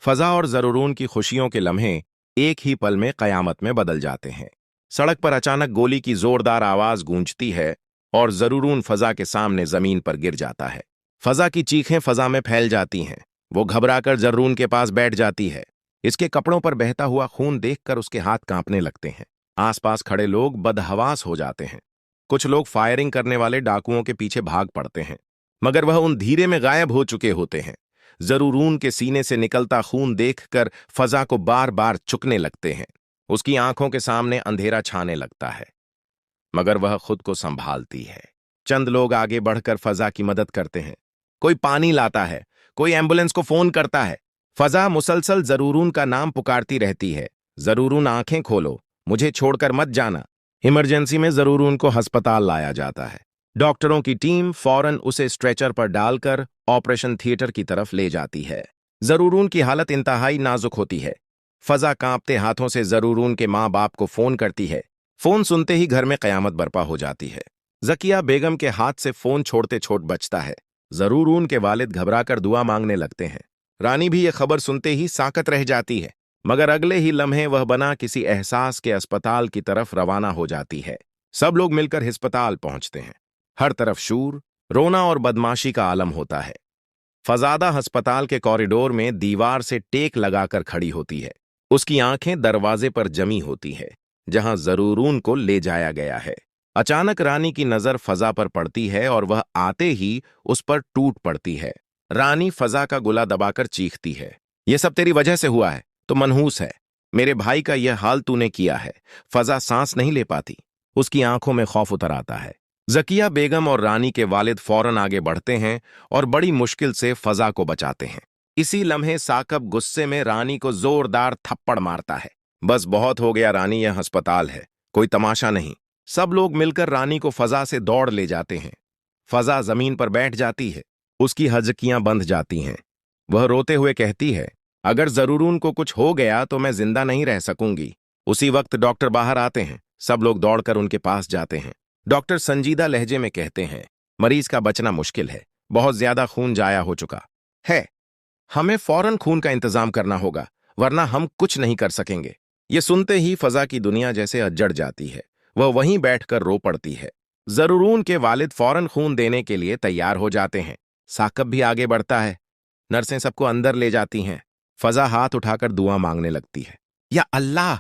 फजा और जरूरून की खुशियों के लम्हे एक ही पल में कयामत में बदल जाते हैं। सड़क पर अचानक गोली की जोरदार आवाज गूंजती है और जरूरून फजा के सामने जमीन पर गिर जाता है। फजा की चीखें फजा में फैल जाती हैं। वो घबराकर जरूरून के पास बैठ जाती है। इसके कपड़ों पर बहता हुआ खून देखकर उसके हाथ कांपने लगते हैं। आसपास खड़े लोग बदहवास हो जाते हैं। कुछ लोग फायरिंग करने वाले डाकुओं के पीछे भाग पड़ते हैं, मगर वह उन धीरे में गायब हो चुके होते हैं। जरूरून के सीने से निकलता खून देखकर फजा को बार बार चुकने लगते हैं। उसकी आंखों के सामने अंधेरा छाने लगता है, मगर वह खुद को संभालती है। चंद लोग आगे बढ़कर फजा की मदद करते हैं। कोई पानी लाता है, कोई एम्बुलेंस को फोन करता है। फजा मुसलसल जरूरून का नाम पुकारती रहती है। जरूरून, आंखें खोलो, मुझे छोड़कर मत जाना। इमरजेंसी में जरूरून को अस्पताल लाया जाता है। डॉक्टरों की टीम फौरन उसे स्ट्रेचर पर डालकर ऑपरेशन थिएटर की तरफ ले जाती है। जरूरून की हालत इंतहाई नाजुक होती है। फजा कांपते हाथों से जरूरून के माँ बाप को फोन करती है। फोन सुनते ही घर में कयामत बरपा हो जाती है। जकिया बेगम के हाथ से फोन छोड़ते छोड़ बचता है। जरूरून के वालिद घबराकर दुआ मांगने लगते हैं। रानी भी यह खबर सुनते ही साकत रह जाती है, मगर अगले ही लम्हे वह बना किसी एहसास के अस्पताल की तरफ रवाना हो जाती है। सब लोग मिलकर अस्पताल पहुंचते हैं। हर तरफ शूर, रोना और बदमाशी का आलम होता है। फजादा अस्पताल के कॉरिडोर में दीवार से टेक लगाकर खड़ी होती है। उसकी आंखें दरवाजे पर जमी होती है जहां जरूरून को ले जाया गया है। अचानक रानी की नजर फजा पर पड़ती है और वह आते ही उस पर टूट पड़ती है। रानी फजा का गुला दबाकर चीखती है, यह सब तेरी वजह से हुआ है, तो मनहूस है। मेरे भाई का यह हाल तूने किया है। फजा सांस नहीं ले पाती। उसकी आंखों में खौफ उतर आता है। जकिया बेगम और रानी के वालिद फौरन आगे बढ़ते हैं और बड़ी मुश्किल से फजा को बचाते हैं। इसी लम्हे साकब गुस्से में रानी को जोरदार थप्पड़ मारता है। बस बहुत हो गया रानी, यह अस्पताल है, कोई तमाशा नहीं। सब लोग मिलकर रानी को फजा से दौड़ ले जाते हैं। फजा जमीन पर बैठ जाती है। उसकी हजकियां बंध जाती हैं। वह रोते हुए कहती है, अगर जरूरून को कुछ हो गया तो मैं जिंदा नहीं रह सकूंगी। उसी वक्त डॉक्टर बाहर आते हैं। सब लोग दौड़कर उनके पास जाते हैं। डॉक्टर संजीदा लहजे में कहते हैं, मरीज का बचना मुश्किल है, बहुत ज्यादा खून जाया हो चुका है। हमें फौरन खून का इंतजाम करना होगा, वरना हम कुछ नहीं कर सकेंगे। ये सुनते ही फजा की दुनिया जैसे अज्जड़ जाती है। वह वहीं बैठकर रो पड़ती है। जरूरून के वालिद फौरन खून देने के लिए तैयार हो जाते हैं। साकब भी आगे बढ़ता है। नर्सें सबको अंदर ले जाती हैं। फजा हाथ उठाकर दुआ मांगने लगती है, या अल्लाह,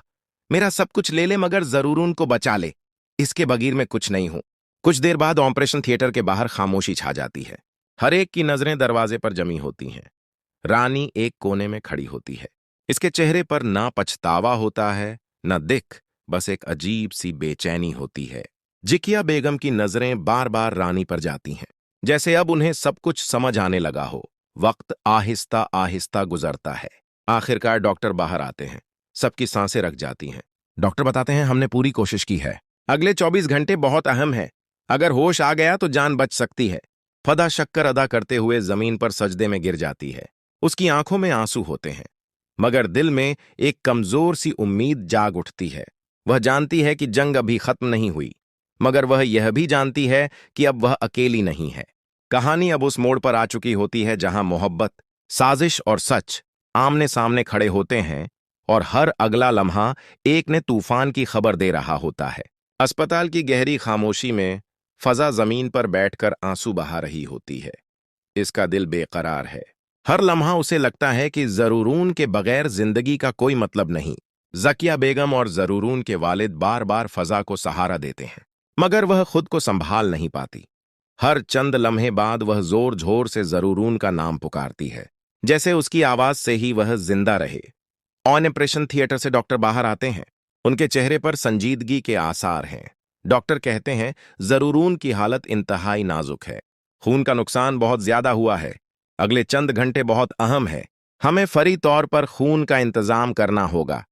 मेरा सब कुछ ले ले मगर जरूरून को बचा ले। इसके बगैर मैं कुछ नहीं हूं। कुछ देर बाद ऑपरेशन थिएटर के बाहर खामोशी छा जाती है। हर एक की नजरें दरवाजे पर जमी होती हैं। रानी एक कोने में खड़ी होती है। इसके चेहरे पर ना पछतावा होता है, न दिख, बस एक अजीब सी बेचैनी होती है। जिकिया बेगम की नजरें बार बार रानी पर जाती हैं, जैसे अब उन्हें सब कुछ समझ आने लगा हो। वक्त आहिस्ता आहिस्ता गुजरता है। आखिरकार डॉक्टर बाहर आते हैं। सबकी सांसें रख जाती हैं। डॉक्टर बताते हैं, हमने पूरी कोशिश की है। अगले 24 घंटे बहुत अहम है। अगर होश आ गया तो जान बच सकती है। फदा शक्कर अदा करते हुए जमीन पर सजदे में गिर जाती है। उसकी आंखों में आंसू होते हैं, मगर दिल में एक कमजोर सी उम्मीद जाग उठती है। वह जानती है कि जंग अभी खत्म नहीं हुई, मगर वह यह भी जानती है कि अब वह अकेली नहीं है। कहानी अब उस मोड़ पर आ चुकी होती है जहां मोहब्बत, साजिश और सच आमने सामने खड़े होते हैं और हर अगला लम्हा एक ने तूफान की खबर दे रहा होता है। अस्पताल की गहरी खामोशी में फजा जमीन पर बैठकर आंसू बहा रही होती है। इसका दिल बेकरार है। हर लम्हा उसे लगता है कि जरूरून के बगैर जिंदगी का कोई मतलब नहीं। जकिया बेगम और जरूरून के वालिद बार बार फजा को सहारा देते हैं, मगर वह खुद को संभाल नहीं पाती। हर चंद लम्हे बाद वह जोर जोर से जरूरून का नाम पुकारती है, जैसे उसकी आवाज से ही वह जिंदा रहे। ऑपरेशन थिएटर से डॉक्टर बाहर आते हैं। उनके चेहरे पर संजीदगी के आसार हैं। डॉक्टर कहते हैं, जरूरून की हालत इंतहाई नाजुक है। खून का नुकसान बहुत ज्यादा हुआ है। अगले चंद घंटे बहुत अहम है। हमें फौरी तौर पर खून का इंतजाम करना होगा,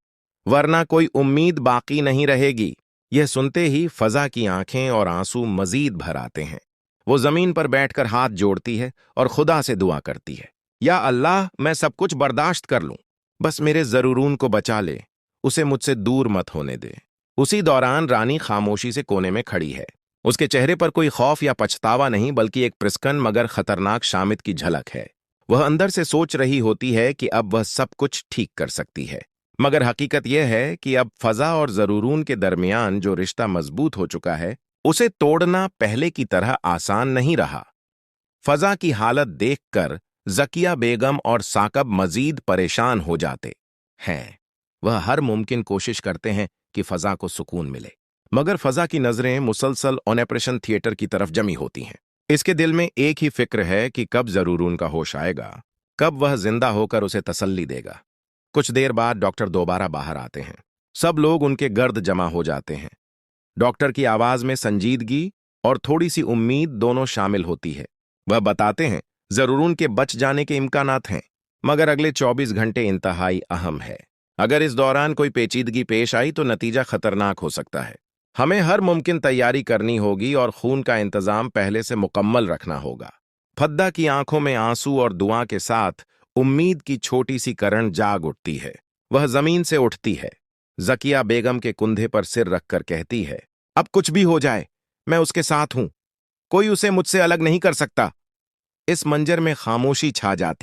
वरना कोई उम्मीद बाकी नहीं रहेगी। यह सुनते ही फजा की आंखें और आंसू मजीद भर आते हैं। वो जमीन पर बैठकर हाथ जोड़ती है और खुदा से दुआ करती है, या अल्लाह, मैं सब कुछ बर्दाश्त कर लूं, बस मेरे जरूरून को बचा ले, उसे मुझसे दूर मत होने दे। उसी दौरान रानी खामोशी से कोने में खड़ी है। उसके चेहरे पर कोई खौफ या पछतावा नहीं, बल्कि एक प्रसन्न मगर खतरनाक शामित की झलक है। वह अंदर से सोच रही होती है कि अब वह सब कुछ ठीक कर सकती है, मगर हकीकत यह है कि अब फजा और जरूरून के दरमियान जो रिश्ता मजबूत हो चुका है, उसे तोड़ना पहले की तरह आसान नहीं रहा। फजा की हालत देखकर जकिया बेगम और साकब मजीद परेशान हो जाते हैं। वह हर मुमकिन कोशिश करते हैं कि फजा को सुकून मिले, मगर फजा की नजरें मुसलसल ऑपरेशन थिएटर की तरफ जमी होती हैं। इसके दिल में एक ही फिक्र है कि कब जरूरून का होश आएगा, कब वह जिंदा होकर उसे तसल्ली देगा। कुछ देर बाद डॉक्टर दोबारा बाहर आते हैं। सब लोग उनके गर्द जमा हो जाते हैं। डॉक्टर की आवाज में संजीदगी और थोड़ी सी उम्मीद दोनों शामिल होती है। वह बताते हैं जरूरून के बच जाने के इम्कानात हैं, मगर अगले 24 घंटे इंतहाई अहम है। अगर इस दौरान कोई पेचीदगी पेश आई तो नतीजा खतरनाक हो सकता है। हमें हर मुमकिन तैयारी करनी होगी और खून का इंतजाम पहले से मुकम्मल रखना होगा। फद्दा की आंखों में आंसू और दुआ के साथ उम्मीद की छोटी सी करण जाग उठती है। वह जमीन से उठती है, जकिया बेगम के कुंधे पर सिर रखकर कहती है, अब कुछ भी हो जाए, मैं उसके साथ हूं। कोई उसे मुझसे अलग नहीं कर सकता। इस मंजर में खामोशी छा जाती